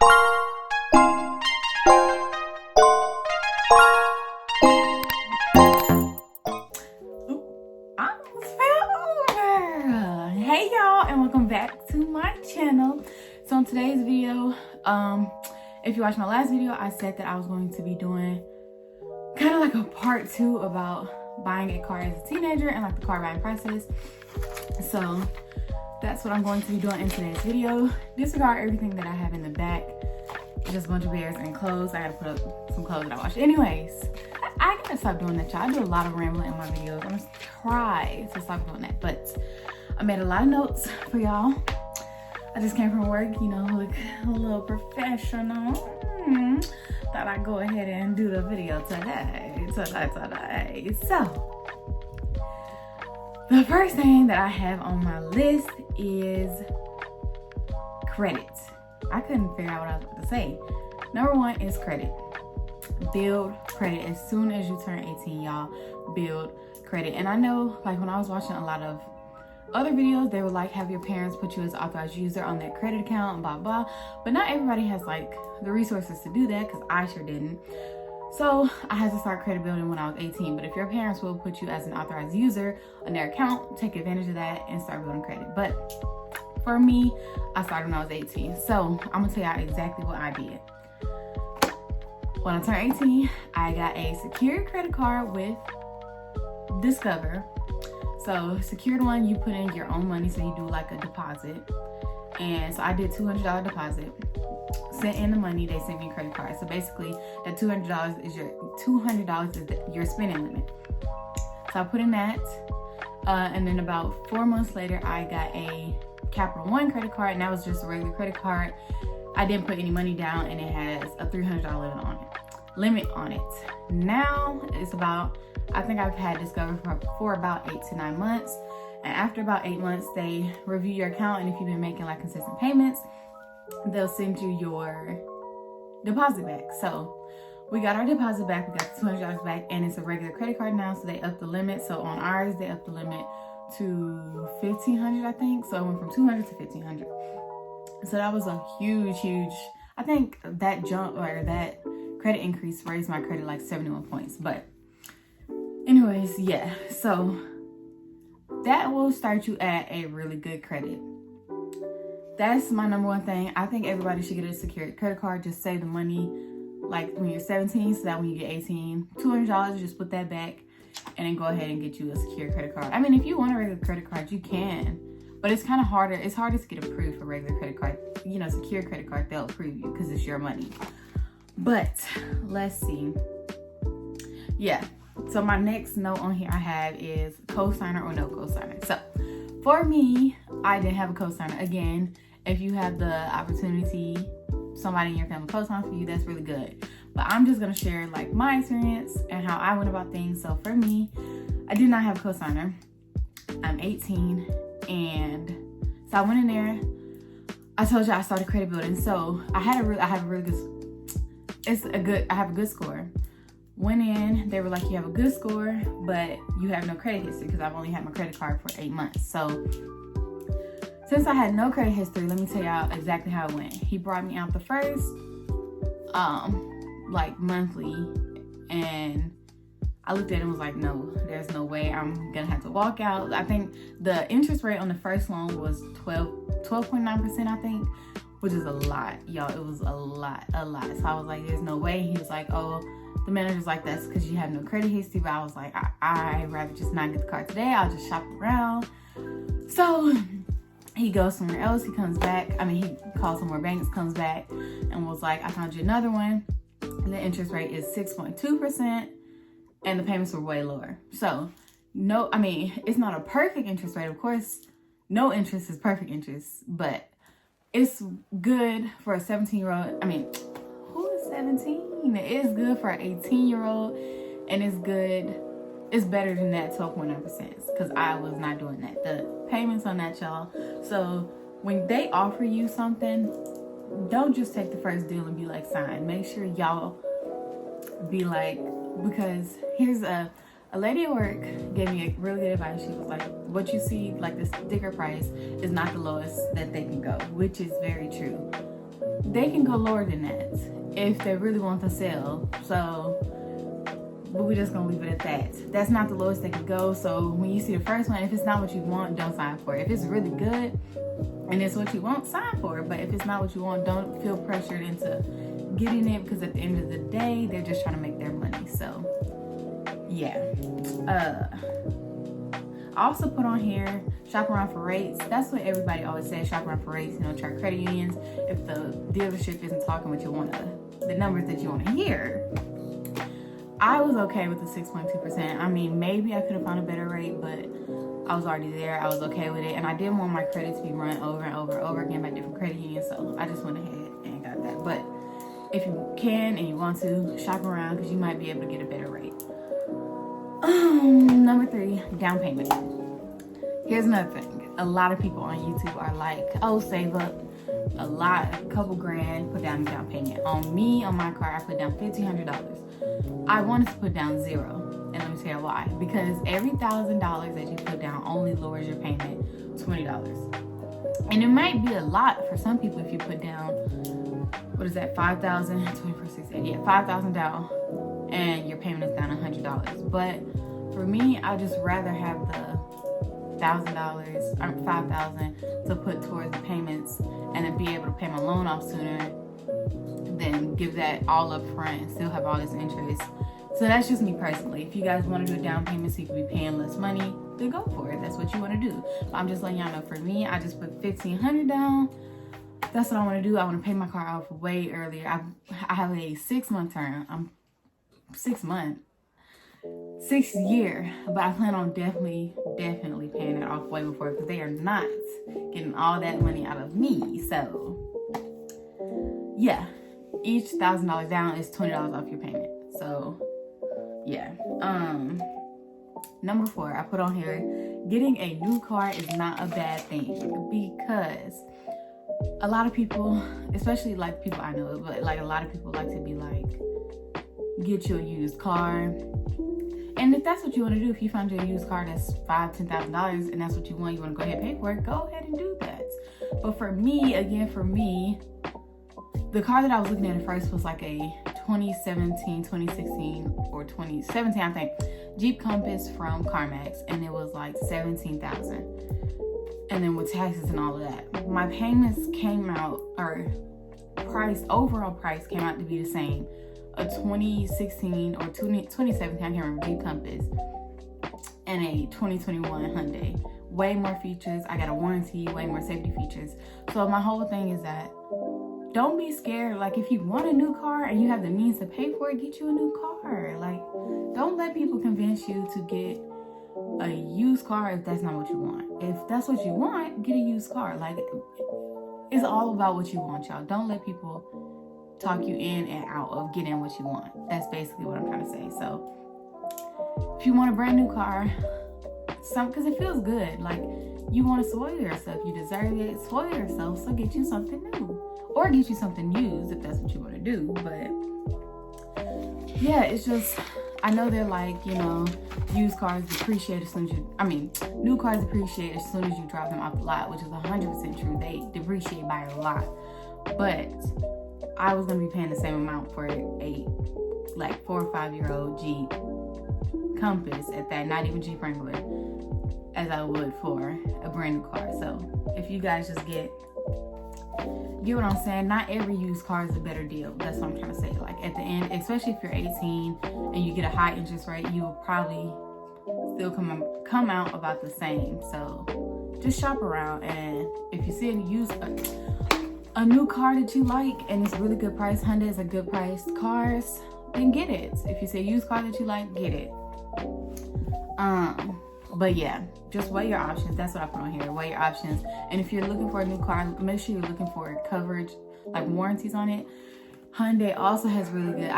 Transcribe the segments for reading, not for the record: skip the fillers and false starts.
Hey y'all, and welcome back to my channel. So in today's video, if you watched my last video, I said that I was going to be doing kind of like a part 2 about buying a car as a teenager and like the car buying process. So that's what I'm going to be doing in today's video. Disregard everything that I have in the back, just a bunch of bears and clothes. I gotta put up some clothes that I washed. Anyways, I gotta stop doing that, y'all. I do a lot of rambling in my videos. I'm gonna try to stop doing that, but I made a lot of notes for y'all. I just came from work, you know, look a little professional. Thought I'd go ahead and do the video today. So, the first thing that I have on my list is credit. I couldn't figure out what I was about to say. Number 1 is credit. Build credit as soon as you turn 18, y'all. Build credit. And I know, like, when I was watching a lot of other videos, they were like, have your parents put you as authorized user on their credit account and blah blah, but not everybody has like the resources to do that, because I sure didn't. So I had to start credit building when I was 18. But if your parents will put you as an authorized user on their account, take advantage of that and start building credit. But for me, I started when I was 18. So I'm gonna tell y'all exactly what I did. When I turned 18, I got a secured credit card with Discover. So secured one, you put in your own money, so you do like a deposit. And so I did $200 deposit, sent in the money, they sent me a credit card. So basically that $200 is your spending limit. So I put in that, and then about 4 months later, I got a Capital One credit card, and that was just a regular credit card. I didn't put any money down, and it has a $300 limit on it. Now it's about, I think I've had Discover for about 8 to 9 months. And after about 8 months, they review your account. And if you've been making like consistent payments, they'll send you your deposit back. So we got our deposit back. We got the $200 back, and it's a regular credit card now. So they upped the limit. So on ours, they upped the limit to $1,500, I think. So it went from $200 to $1,500. So that was a huge, I think that jump, or that credit increase, raised my credit like 71 points. But anyways, yeah, so that will start you at a really good credit. That's my number 1 thing. I think everybody should get a secured credit card. Just save the money like when you're 17, so that when you get 18, $200, just put that back and then go ahead and get you a secured credit card. I mean, if you want a regular credit card, you can, but it's kind of harder. It's harder to get approved for regular credit card. You know, secured credit card, they'll approve you because it's your money. But let's see. Yeah. So my next note on here I have is cosigner or no cosigner. So for me, I didn't have a cosigner. Again, if you have the opportunity, somebody in your family cosigns for you, that's really good. But I'm just gonna share like my experience and how I went about things. So for me, I did not have a cosigner. I'm 18, and so I went in there. I told you I started credit building. So I have a really good. I have a good score. Went in, they were like, you have a good score, but you have no credit history, because I've only had my credit card for 8 months. So since I had no credit history, let me tell y'all exactly how it went. He brought me out the first, like monthly, and I looked at it and was like, no, there's no way, I'm gonna have to walk out. I think the interest rate on the first loan was 12.9%, I think, which is a lot, y'all. It was a lot. So I was like, there's no way. He was like, oh, the manager's like, that's because you have no credit history. But I was like, I'd rather just not get the car today. I'll just shop around. So he goes somewhere else. He comes back. I mean, he calls some more banks, comes back, and was like, I found you another one. And the interest rate is 6.2%, and the payments were way lower. So no, I mean, it's not a perfect interest rate. Of course, no interest is perfect interest, but it's good for a 17-year-old. I mean, who is 17? It is good for an 18-year-old, and it's good. It's better than that 12.9%, because I was not doing that. The payments on that, y'all. So when they offer you something, don't just take the first deal and be like, sign. Make sure y'all be like, because here's a lady at work gave me a really good advice. She was like, what you see, like the sticker price is not the lowest that they can go, which is very true. they can go lower than that if they really want to sell. So, but we're just gonna leave it at that. That's not the lowest they could go. So when you see the first one, if it's not what you want, don't sign for it. If it's really good and it's what you want, sign for it. But if it's not what you want, don't feel pressured into getting it, because at the end of the day, they're just trying to make their money. So yeah. I also put on here, shop around for rates. That's what everybody always says, shop around for rates. You know, try credit unions if the dealership isn't talking what you want to, the numbers that you want to hear. I was okay with the 6.2%. I mean, maybe I could have found a better rate, but I was already there. I was okay with it. And I didn't want my credit to be run over and over and over again by different credit unions. So I just went ahead and got that. But if you can and you want to, shop around, because you might be able to get a better rate. Number 3, down payment. Here's another thing. A lot of people on YouTube are like, oh, save up a couple grand, put down a down payment. On me, on my car, I put down $1,500. I wanted to put down 0, and let me tell you why. Because every $1,000 that you put down only lowers your payment $20. And it might be a lot for some people if you put down, what is that, $5,000, 24,680, yeah, $5,000 down, and your payment is down $100. But for me, I just rather have the $1,000 or $5,000 to put towards the payments and then be able to pay my loan off sooner than give that all up front and still have all this interest. So that's just me personally. If you guys want to do a down payment so you can be paying less money, then go for it. That's what you want to do. But I'm just letting y'all know, for me, I just put $1,500 down. That's what I want to do. I want to pay my car off way earlier. I have a 6-month term. I'm 6 months. 6 year, but I plan on definitely paying it off way before, because they are not getting all that money out of me. So yeah, each $1,000 down is $20 off your payment. So yeah. Number 4, I put on here, getting a new car is not a bad thing, because a lot of people, especially like people I know, but like a lot of people like to be like, get you a used car. And if that's what you want to do, if you find your used car that's $5,000, $10,000 and that's what you want to go ahead and pay for it, go ahead and do that. But for me, the car that I was looking at first was like a 2016, or 2017, I think, Jeep Compass from CarMax, and it was like $17,000. And then with taxes and all of that, my payments came out, or overall price came out to be the same. A 2016 or 2017, I can't remember, Jeep Compass, and a 2021 Hyundai. Way more features. I got a warranty, way more safety features. So my whole thing is that don't be scared. Like, if you want a new car and you have the means to pay for it, get you a new car. Like, don't let people convince you to get a used car if that's not what you want. If that's what you want, get a used car. Like, it's all about what you want, y'all. Don't let people talk you in and out of getting what you want. That's basically what I'm trying to say. So if you want a brand new car, because it feels good, like, you want to spoil yourself, you deserve it, spoil yourself, so get you something new, or get you something used if that's what you want to do. But yeah, it's just, I know they're like, you know, used cars depreciate as soon as new cars depreciate as soon as you drop them off the lot, which is 100% true. They depreciate by a lot. But I was going to be paying the same amount for a like 4 or 5 year old Jeep Compass at that, not even Jeep Wrangler, as I would for a brand new car. So if you guys just get what I'm saying, not every used car is a better deal. That's what I'm trying to say. Like, at the end, especially if you're 18 and you get a high interest rate, you will probably still come out about the same. So just shop around, and if you see a new car that you like and it's a really good price, Hyundai is a good price cars, then get it. If you see a used car that you like, get it. But yeah, just weigh your options. That's what I put on here. Weigh your options. And if you're looking for a new car, make sure you're looking for coverage, like warranties on it. Hyundai also has really good.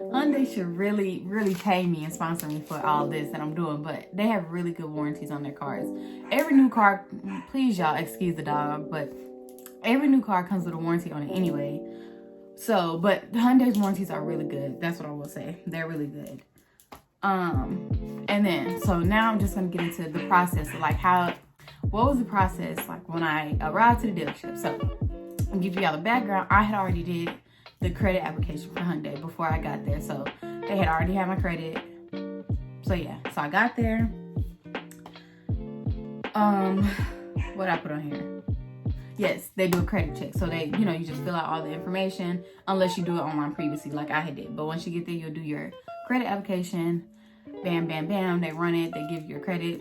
Hyundai should really pay me and sponsor me for all this that I'm doing, but they have really good warranties on their cars. Every new car, please y'all excuse the dog, but every new car comes with a warranty on it anyway. So, but Hyundai's warranties are really good. That's what I will say. They're really good. And then, so now I'm just gonna get into the process of like what was the process like when I arrived to the dealership. So I'll give y'all the background. I had already did the credit application for Hyundai before I got there. So they had already had my credit. So yeah, so I got there. What I put on here? Yes, they do a credit check. So they, you know, you just fill out all the information unless you do it online previously like I had did. But once you get there, you'll do your credit application. Bam, bam, bam. They run it. They give you your credit,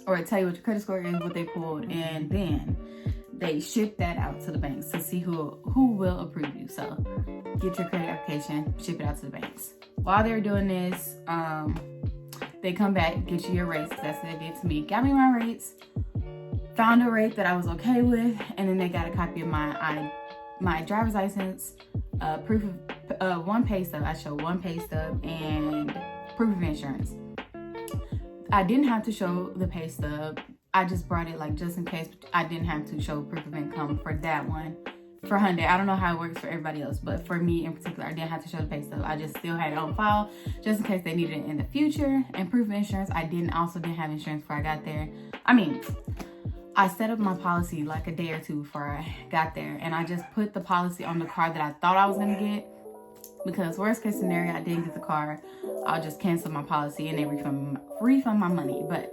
or tell you what your credit score is, what they pulled, and then they ship that out to the banks to see who will approve you. So get your credit application, ship it out to the banks. While they're doing this, they come back, get you your rates. That's what they did to me. Got me my rates. Found a rate that I was okay with, and then they got a copy of my driver's license, proof of one pay stub. I showed one pay stub and proof of insurance. I didn't have to show the pay stub. I just brought it like just in case. I didn't have to show proof of income for that one. For Hyundai, I don't know how it works for everybody else, but for me in particular, I didn't have to show the pay stub. I just still had it on file just in case they needed it in the future. And proof of insurance, I didn't have insurance before I got there. I mean, I set up my policy like a day or two before I got there, and I just put the policy on the car that I thought I was gonna get, because worst case scenario, I didn't get the car, I'll just cancel my policy and they refund my money. But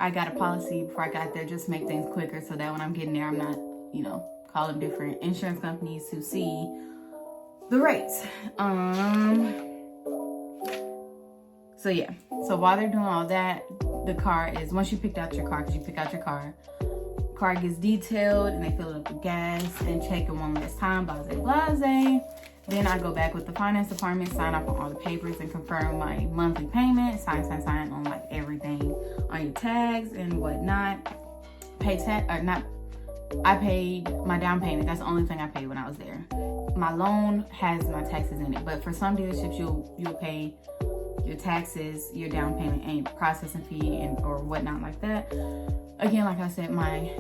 I got a policy before I got there just to make things quicker, so that when I'm getting there, I'm not, you know, calling different insurance companies to see the rates. So yeah, so while they're doing all that, the car is, once you picked out your car, because you pick out your car gets detailed and they fill it up with gas and check it one last time, blase. Then I go back with the finance department, sign off on all the papers and confirm my monthly payment, sign on like everything on your tags and whatnot. I paid my down payment. That's the only thing I paid when I was there. My loan has my taxes in it, but for some dealerships, you'll pay your taxes, your down payment, and processing fee and or whatnot like that. Again, like I said, my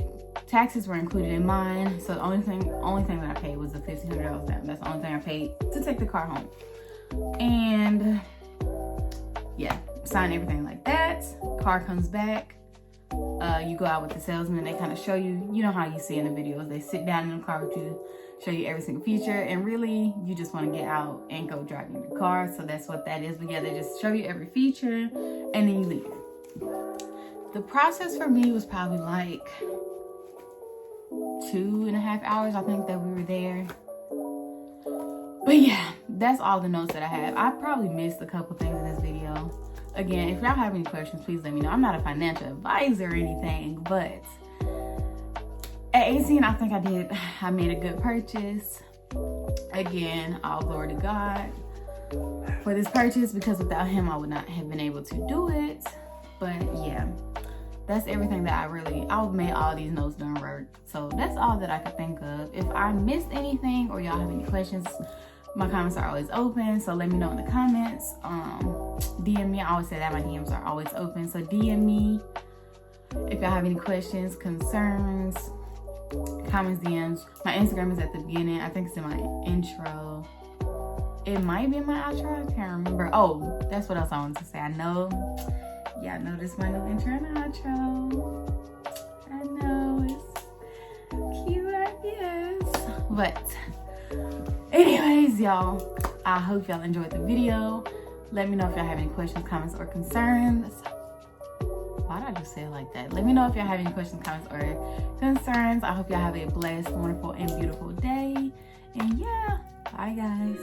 taxes were included in mine, so the only thing that I paid was the $1,500 down. That's the only thing I paid to take the car home. And yeah, sign everything like that. Car comes back. You go out with the salesman. They kind of show you, you know how you see in the videos. They sit down in the car with you, show you every single feature, and really you just want to get out and go drive in your car. So that's what that is. But yeah, they just show you every feature and then you leave. The process for me was probably like 2.5 hours, I think, that we were there. But yeah, that's all the notes that I have. I probably missed a couple things in this video. Again, if y'all have any questions, please let me know. I'm not a financial advisor or anything, but at 18, I think I made a good purchase. Again, all glory to God for this purchase, because without him, I would not have been able to do it. But yeah, that's everything that I've made all these notes during work. So that's all that I could think of. If I missed anything or y'all have any questions, my comments are always open. So let me know in the comments. DM me. I always say that my DMs are always open. So DM me if y'all have any questions, concerns, comments, DMs. My Instagram is at the beginning. I think it's in my intro. It might be in my outro. I can't remember. Oh, that's what else I wanted to say. I know y'all noticed my new intro and outro. I know it's cute, I guess. But anyways, y'all, I hope y'all enjoyed the video. Let me know if y'all have any questions, comments, or concerns. Why did I just say it like that? Let me know if y'all have any questions, comments, or concerns. I hope y'all have a blessed, wonderful, and beautiful day. And yeah, bye guys.